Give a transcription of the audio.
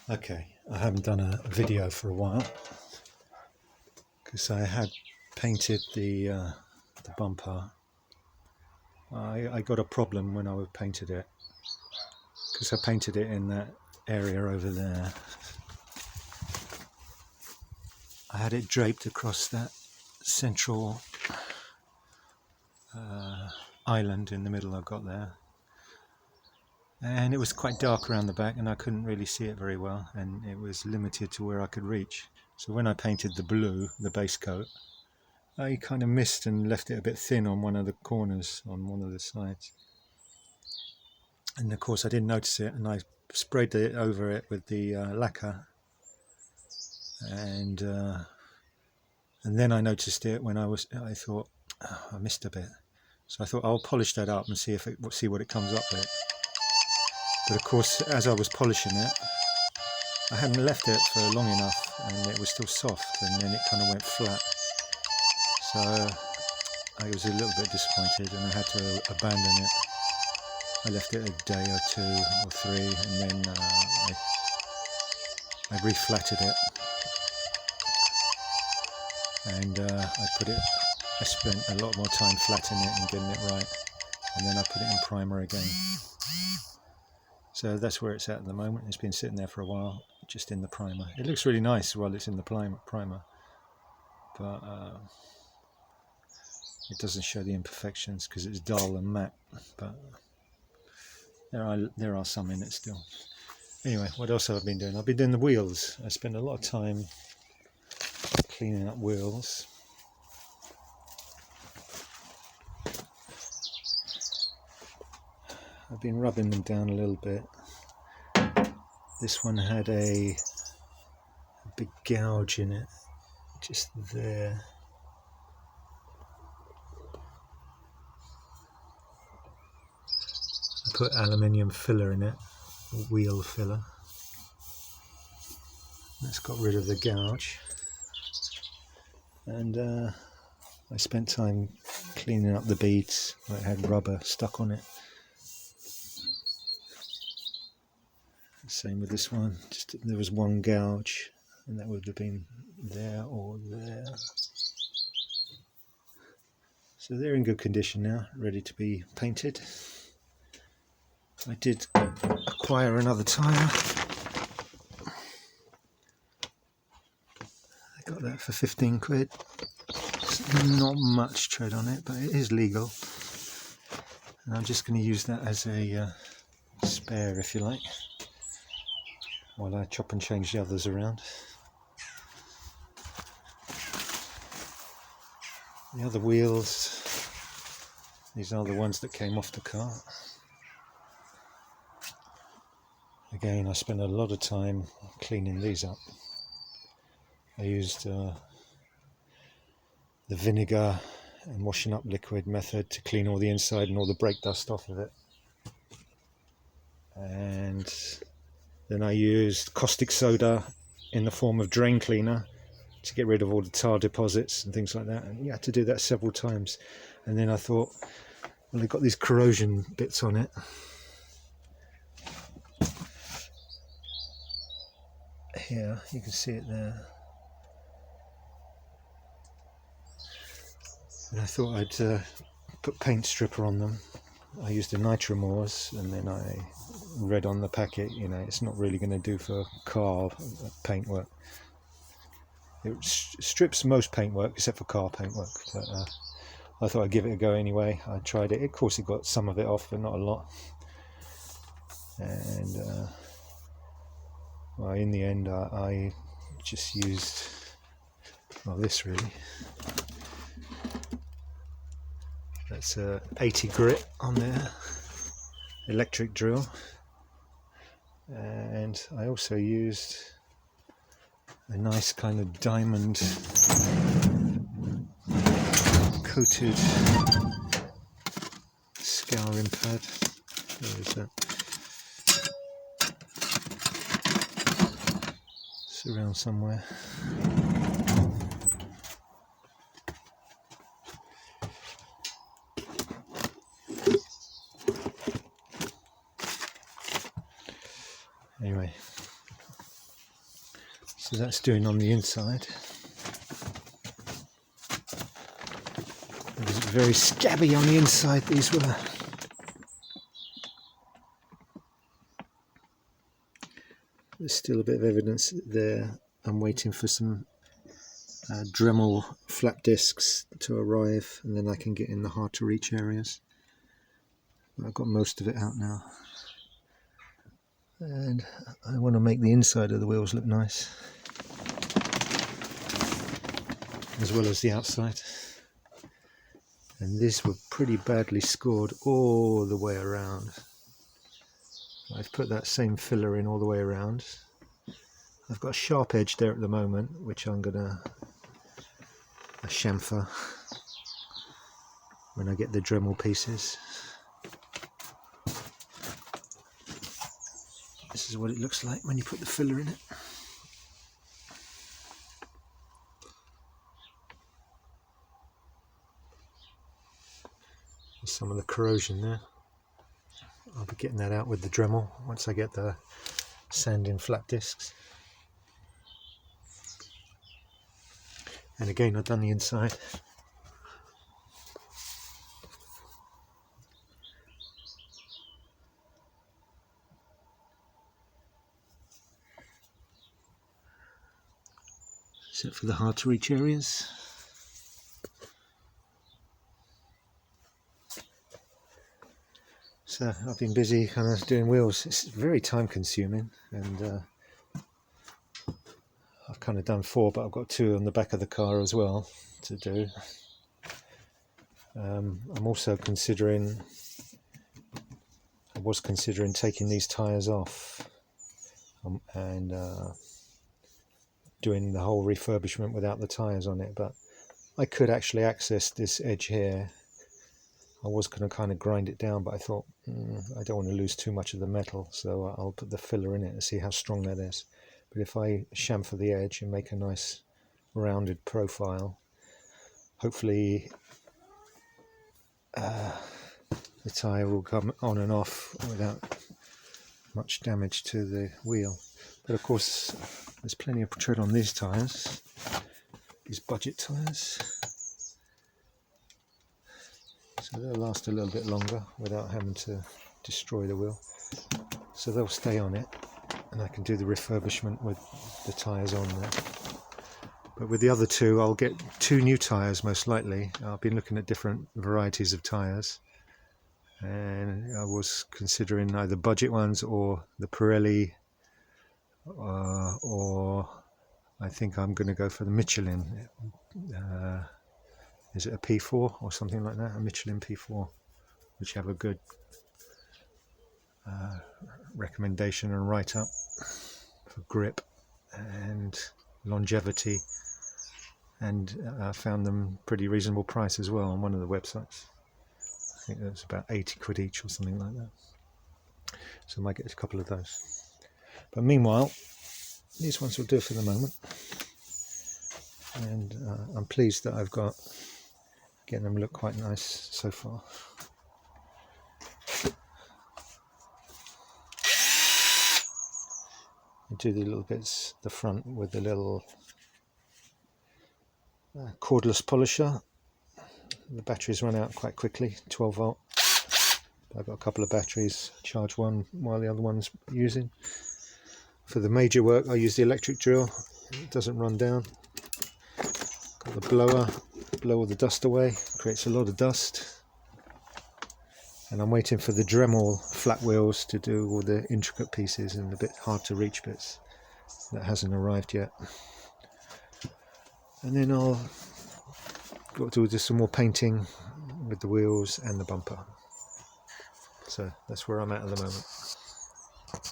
Okay, I haven't done a video for a while because I had painted the bumper. I got a problem when I painted it because I painted it in that area over there. I had it draped across that central island in the middle I've got there, and it was quite dark around the back and I couldn't really see it very well, and it was limited to where I could reach. So when I painted the blue, the base coat, I kind of missed and left it a bit thin on one of the corners, on one of the sides. And of course I didn't notice it, and I sprayed it over it with the lacquer, and then I noticed it when I thought, oh, I missed a bit. So I thought I'll polish that up and see what it comes up with. But of course, as I was polishing it, I hadn't left it for long enough, and it was still soft, and then it kind of went flat. So I was a little bit disappointed, and I had to abandon it. I left it a day or 2 or 3, and then I reflatted it, and I spent a lot more time flattening it and getting it right, and then I put it in primer again. So that's where it's at the moment. It's been sitting there for a while, just in the primer. It looks really nice while it's in the primer, but it doesn't show the imperfections because it's dull and matte, but there are some in it still. Anyway, what else have I been doing? I've been doing the wheels. I spend a lot of time cleaning up wheels. I've been rubbing them down a little bit. This one had a big gouge in it, just there. I put aluminium filler in it, wheel filler. That's got rid of the gouge. And I spent time cleaning up the beads where it had rubber stuck on it. Same with this one, just there was one gouge, and that would have been there or there. So they're in good condition now, ready to be painted. I did acquire another tyre. I got that for 15 quid. It's not much tread on it, but it is legal. And I'm just going to use that as a spare, if you like, while I chop and change the others around. The other wheels, these are the ones that came off the car. Again, I spent a lot of time cleaning these up. I used the vinegar and washing up liquid method to clean all the inside and all the brake dust off of it. And then I used caustic soda in the form of drain cleaner to get rid of all the tar deposits and things like that. And you had to do that several times. And then I thought, well, they've got these corrosion bits on it. Here, you can see it there. And I thought I'd put paint stripper on them. I used a Nitromors, and then I read on the packet, you know, it's not really going to do for car paintwork. It strips most paintwork except for car paintwork, but I thought I'd give it a go anyway. I tried it. Of course, it got some of it off, but not a lot. And well, in the end, I just used, well, this really. That's a 80 grit on there, electric drill, and I also used a nice kind of diamond coated scouring pad. Where is that? It's around somewhere. Anyway, So that's doing on the inside. It was very scabby on the inside, these were. There's still a bit of evidence there. I'm waiting for some Dremel flap discs to arrive, and then I can get in the hard to reach areas. But I've got most of it out now. And I want to make the inside of the wheels look nice, as well as the outside. And these were pretty badly scored all the way around. I've put that same filler in all the way around. I've got a sharp edge there at the moment, which I'm going to chamfer when I get the Dremel pieces. This is what it looks like when you put the filler in it. There's some of the corrosion there. I'll be getting that out with the Dremel once I get the sanding flat discs. And again, I've done the inside. Except for the hard to reach areas. So I've been busy kind of doing wheels. It's very time consuming, and I've kind of done 4, but I've got 2 on the back of the car as well to do. I'm also considering, I was considering taking these tyres off and doing the whole refurbishment without the tyres on it, but I could actually access this edge here. I was going to kind of grind it down, but I thought I don't want to lose too much of the metal, so I'll put the filler in it and see how strong that is. But if I chamfer the edge and make a nice rounded profile, hopefully the tyre will come on and off without much damage to the wheel. But of course there's plenty of tread on these tyres, these budget tyres, so they'll last a little bit longer without having to destroy the wheel. So they'll stay on it, and I can do the refurbishment with the tyres on there. But with the other 2, I'll get 2 new tyres most likely. I've been looking at different varieties of tyres, and I was considering either budget ones or the Pirelli, or I think I'm going to go for the Michelin. Is it a P4 or something like that? A Michelin P4, which have a good recommendation and write-up for grip and longevity, and I found them pretty reasonable price as well on one of the websites. I think it was about 80 quid each or something like that, so I might get a couple of those. But meanwhile, these ones will do for the moment, and I'm pleased that I've got getting them look quite nice so far. I do the little bits the front with the little cordless polisher. The batteries run out quite quickly, 12 volt. I've got a couple of batteries, charge one while the other one's using. For the major work I use the electric drill, it doesn't run down. Got the blower, blow all the dust away, creates a lot of dust. And I'm waiting for the Dremel flat wheels to do all the intricate pieces and the bit hard to reach bits. That hasn't arrived yet. And then I'll got to do some more painting with the wheels and the bumper. So that's where I'm at the moment.